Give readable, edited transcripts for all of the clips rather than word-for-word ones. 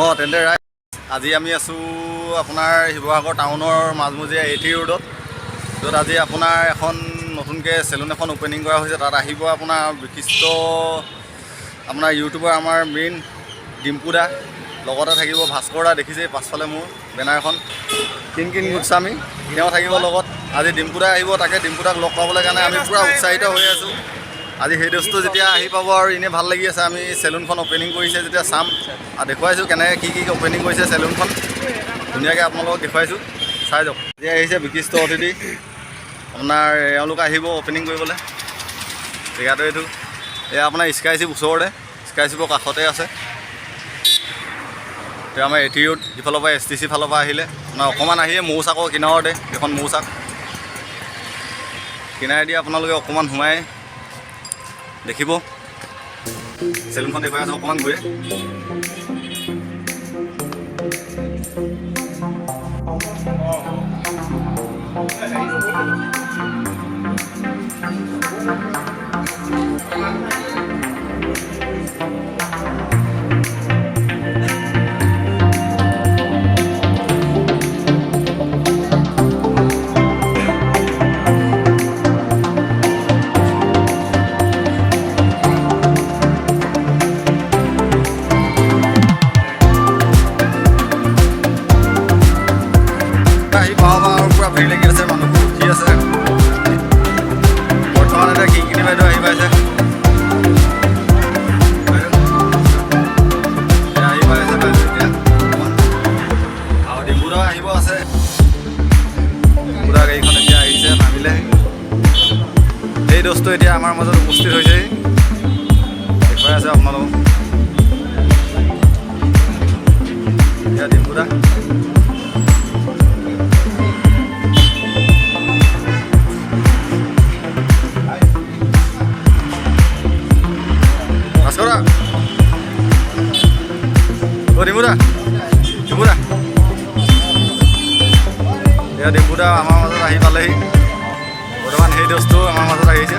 অঁ তেন্তে ৰাইট আজি আমি আছোঁ আপোনাৰ শিৱসাগৰ টাউনৰ মাজমজিয়া এটি ৰোডত, য'ত আজি আপোনাৰ এখন নতুনকৈ চেলুন এখন অ'পেনিং কৰা হৈছে। তাত আহিব আপোনাৰ বিশিষ্ট আপোনাৰ ইউটিউবাৰ আমাৰ মেইন ডিম্পু দা, লগতে থাকিব ভাস্কৰ দা, দেখিছেই পাছফালে মোৰ বেনাৰখন কিন গোস্বামী, তেওঁ থাকিব লগত। আজি ডিম্পু দা আহিব, তাকে ডিম্পু দাক লগ পাবলৈ কাৰণে আমি পূৰা উৎসাহিত হৈ আছোঁ। আজি সেই দোষটো যেতিয়া আহি পাব আৰু এনেই ভাল লাগি আছে। আমি চেলুনখন অ'পেনিং কৰিছে যেতিয়া চাম আৰু দেখুৱাইছোঁ কেনেকৈ কি অ'পেনিং কৰিছে চেলুনখন, ধুনীয়াকৈ আপোনালোকক দেখুৱাইছোঁ, চাই যাওক। এতিয়া আহিছে বিশিষ্ট অতিথি, আপোনাৰ এওঁলোক আহিব অ'পেনিং কৰিবলৈ। জেগাটো এইটো এয়া আপোনাৰ স্কাইশ্বিপ ওচৰতে, স্কাইশ্বিপৰ কাষতে আছে। এতিয়া আমাৰ এটি ৰোড ইফালৰ পৰা STC ফালৰ পৰা আহিলে আপোনাৰ অকণমান আহিয়ে মৌচাকৰ কিনাৰতে এখন মৌচাক কিনাৰেদি আপোনালোকে অকণমান সোমাই দেখিব চেলুনখন দেখুৱাই আছে অকণমান গৈ। ভিৰ লাগি আছে, মানুহবোৰ উঠি আছে। বৰ্তমান এতিয়া কিংকিণী বাইদেউ আহি পাইছে, এতিয়া আৰু ডিম্পু দা আহিব আছে। ডিম্পু দা গাড়ীখন এতিয়া আহিছে, নামিলে। সেই দোষটো এতিয়া আমাৰ মাজত উপস্থিত হৈছে, দেখুৱাই আছে আপোনালোকক। এতিয়া ডিম্পু দা ডিম্পু দা আমাৰ মাজত আহি পালেহি। বৰ্তমান সেই দোষটো আমাৰ মাজত আহিছে।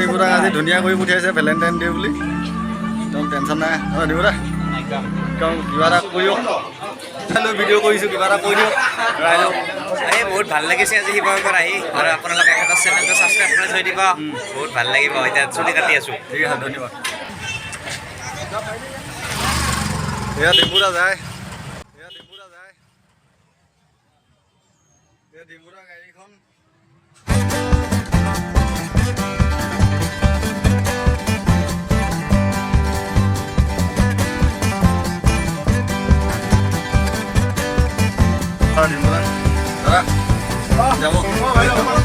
ডিম্পু দাক আজি ধুনীয়া কৰি পঠিয়াইছে ভেলেণ্টাইন ডে বুলি, একদম টেনশ্যন নাই। ডিম্পু দা কিবা এটা কৰিও ভিডিঅ' কৰিছোঁ, কিবা এটা কৰি দিয়ক ৰাইজক। এই বহুত ভাল লাগিছে আজি শিৱসাগৰ আহি, আৰু আপোনালোকে এটা চেনেলটো ছাবস্ক্ৰাইব কৰি থৈ দিব, বহুত ভাল লাগিব। এতিয়া চুলি কাটি আছোঁ। ঠিক আছে, ধন্যবাদ। এয়া ডিম্পু দা যায়, ডিম্পু দা গাড়ীখন যাব।